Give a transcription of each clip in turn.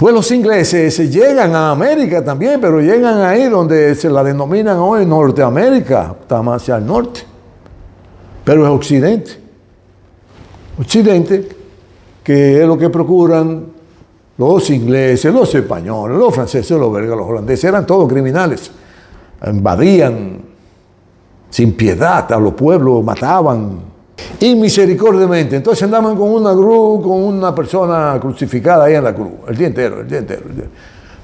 Pues los ingleses llegan a América también, pero llegan ahí donde se la denominan hoy Norteamérica, está más hacia el norte, pero es Occidente. Occidente, que es lo que procuran los ingleses, los españoles, los franceses, los belgas, los holandeses, eran todos criminales. Invadían sin piedad a los pueblos, mataban inmisericordiamente. Entonces andaban con una cruz, con una persona crucificada ahí en la cruz, el día entero.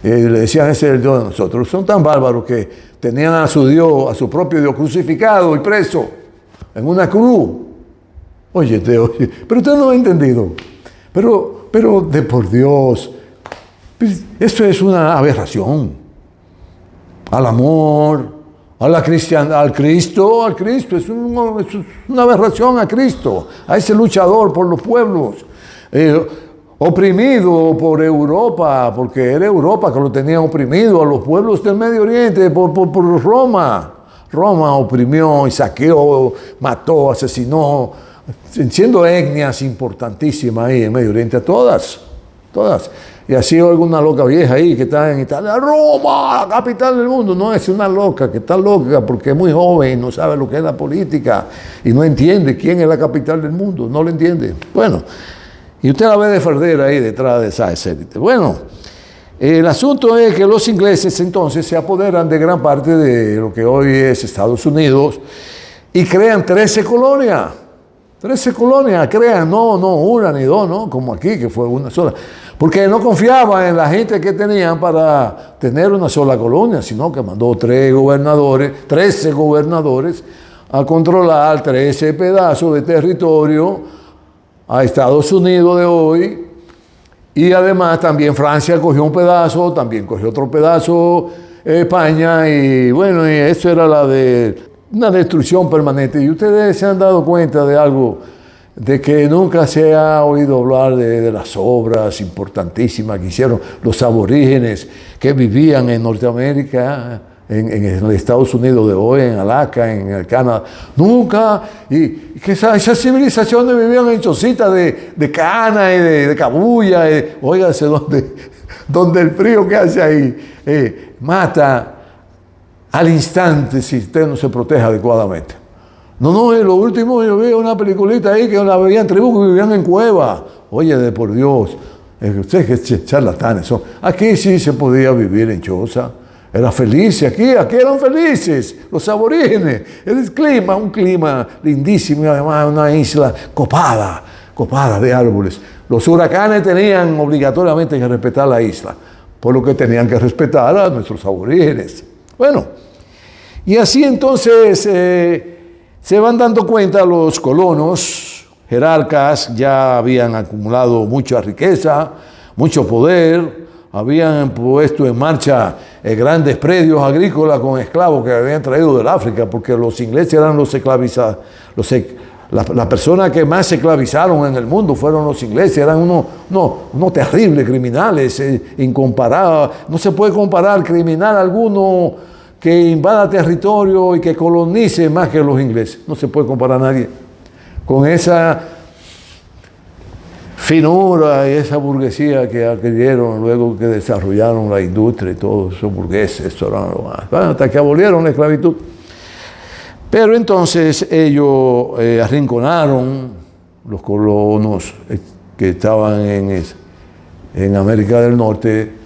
Y le decían, ese es el Dios de nosotros. Son tan bárbaros que tenían a su Dios, a su propio Dios crucificado y preso en una cruz. Oye, pero usted no ha entendido. Pero de por Dios, esto es una aberración al amor, a la cristiandad, al Cristo, es una aberración a Cristo, a ese luchador por los pueblos, oprimido por Europa, porque era Europa que lo tenía oprimido, a los pueblos del Medio Oriente, por Roma. Roma oprimió y saqueó, mató, asesinó, siendo etnias importantísimas ahí en Medio Oriente, todas. Y así oigo una loca vieja ahí que está en Italia, Roma, la capital del mundo. No, es una loca que está loca porque es muy joven y no sabe lo que es la política y no entiende quién es la capital del mundo, no lo entiende. Bueno, y usted la ve de Ferrer ahí detrás de esa élite. Bueno, el asunto es que los ingleses entonces se apoderan de gran parte de lo que hoy es Estados Unidos y crean 13 colonias. 13 colonias crean, no una ni dos, ¿no? Como aquí, que fue una sola. Porque no confiaba en la gente que tenían para tener una sola colonia, sino que mandó 13 gobernadores a controlar 13 pedazos de territorio a Estados Unidos de hoy. Y además también Francia cogió un pedazo, también cogió otro pedazo España, y bueno, y eso era una destrucción permanente. Y ustedes se han dado cuenta de algo, de que nunca se ha oído hablar de las obras importantísimas que hicieron los aborígenes que vivían en Norteamérica, en el Estados Unidos de hoy, en Alaska, en el Canadá. Nunca, y que esas civilizaciones vivían en chocitas de cana y de cabulla. Óigase, donde el frío que hace ahí mata al instante si usted no se protege adecuadamente. No, y lo último, yo vi una peliculita ahí que la veían tribus que vivían en cuevas. Oye, de por Dios, ustedes que charlatanes son. Aquí sí se podía vivir en choza. Era feliz, aquí eran felices, los aborígenes. El clima, un clima lindísimo y además una isla copada de árboles. Los huracanes tenían obligatoriamente que respetar la isla, por lo que tenían que respetar a nuestros aborígenes. Bueno, y así entonces se van dando cuenta los colonos, jerarcas, ya habían acumulado mucha riqueza, mucho poder, habían puesto en marcha grandes predios agrícolas con esclavos que habían traído del África, porque los ingleses eran los esclavizados. Las personas que más se esclavizaron en el mundo fueron los ingleses, eran unos terribles criminales, incomparables. No se puede comparar criminal alguno que invada territorio y que colonice más que los ingleses. No se puede comparar a nadie con esa finura y esa burguesía que adquirieron luego que desarrollaron la industria y todos esos burgueses, hasta que abolieron la esclavitud. Pero entonces ellos arrinconaron los colonos que estaban en América del Norte,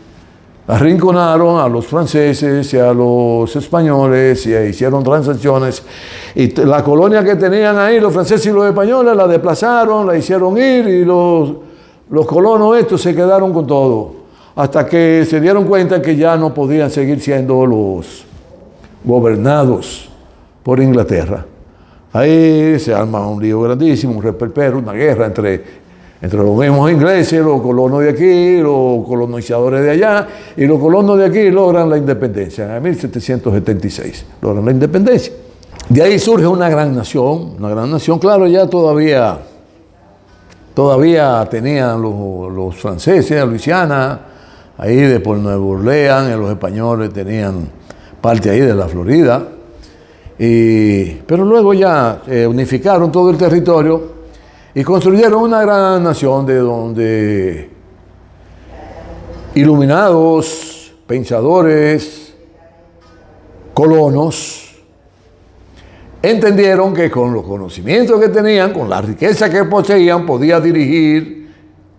arrinconaron a los franceses y a los españoles y hicieron transacciones. Y la colonia que tenían ahí, los franceses y los españoles, la desplazaron, la hicieron ir y los colonos estos se quedaron con todo. Hasta que se dieron cuenta que ya no podían seguir siendo los gobernados por Inglaterra. Ahí se arma un lío grandísimo, un reperpero, una guerra entre los mismos ingleses, los colonos de aquí, los colonizadores de allá, y los colonos de aquí logran la independencia. En 1776 logran la independencia. De ahí surge una gran nación, claro, ya todavía tenían los franceses, Luisiana, ahí de por Nueva Orleans, los españoles tenían parte ahí de la Florida, pero luego ya unificaron todo el territorio y construyeron una gran nación de donde iluminados, pensadores, colonos, entendieron que con los conocimientos que tenían, con la riqueza que poseían, podía dirigir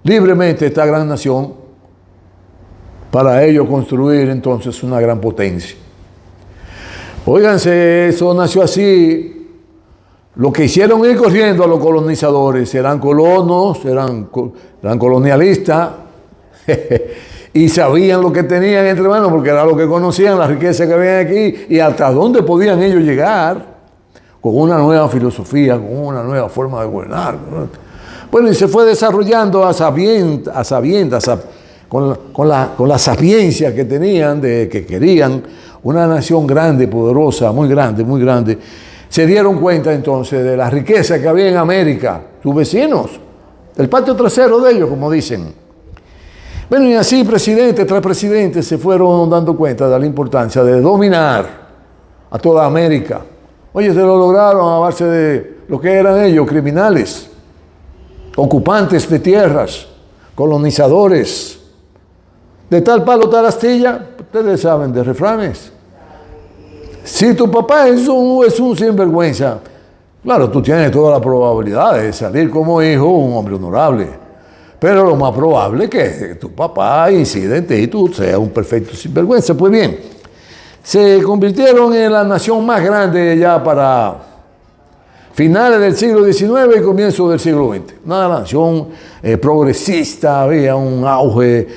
libremente esta gran nación para ello construir entonces una gran potencia. Óiganse, eso nació así. Lo que hicieron ir corriendo a los colonizadores, eran colonos, eran colonialistas, y sabían lo que tenían entre manos, porque era lo que conocían, la riqueza que había aquí, y hasta dónde podían ellos llegar, con una nueva filosofía, con una nueva forma de gobernar. Bueno, y se fue desarrollando a sabiendas, con la sapiencia que tenían, de que querían una nación grande, poderosa, muy grande. Se dieron cuenta entonces de la riqueza que había en América, sus vecinos, el patio trasero de ellos, como dicen. Bueno, y así presidente tras presidente se fueron dando cuenta de la importancia de dominar a toda América. Oye, se lo lograron a base de lo que eran ellos, criminales, ocupantes de tierras, colonizadores. De tal palo, tal astilla, ustedes saben de refranes. Si tu papá es un sinvergüenza, claro, tú tienes toda la probabilidad de salir como hijo un hombre honorable. Pero lo más probable es que tu papá incida en ti y tú seas un perfecto sinvergüenza. Pues bien, se convirtieron en la nación más grande ya para finales del siglo XIX y comienzo del siglo XX. Una nación progresista, había un auge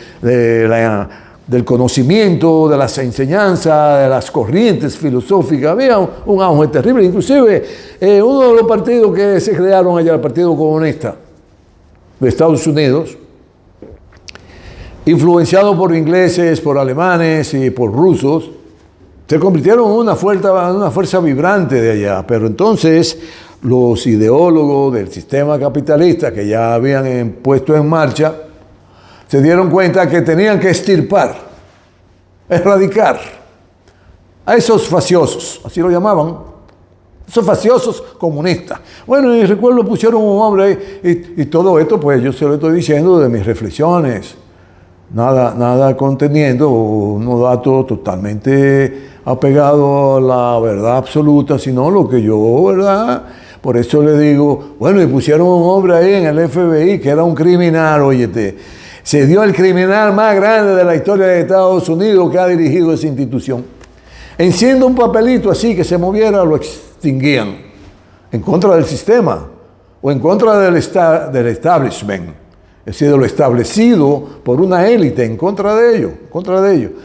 del conocimiento, de las enseñanzas, de las corrientes filosóficas, había un auge terrible. Inclusive uno de los partidos que se crearon allá, el Partido Comunista de Estados Unidos, influenciado por ingleses, por alemanes y por rusos, se convirtieron en una fuerza vibrante de allá. Pero entonces los ideólogos del sistema capitalista que ya habían puesto en marcha se dieron cuenta que tenían que extirpar, erradicar a esos faciosos, así lo llamaban, esos faciosos comunistas. Bueno, y recuerdo pusieron un hombre y todo esto, pues yo se lo estoy diciendo de mis reflexiones, nada conteniendo unos datos totalmente apegados a la verdad absoluta, sino lo que yo, ¿verdad? Por eso le digo, bueno, y pusieron un hombre ahí en el FBI que era un criminal, óyete. Se dio el criminal más grande de la historia de Estados Unidos que ha dirigido esa institución. Enciende un papelito así que se moviera, lo extinguían en contra del sistema o en contra del establishment, es decir, de lo establecido por una élite, en contra de ello.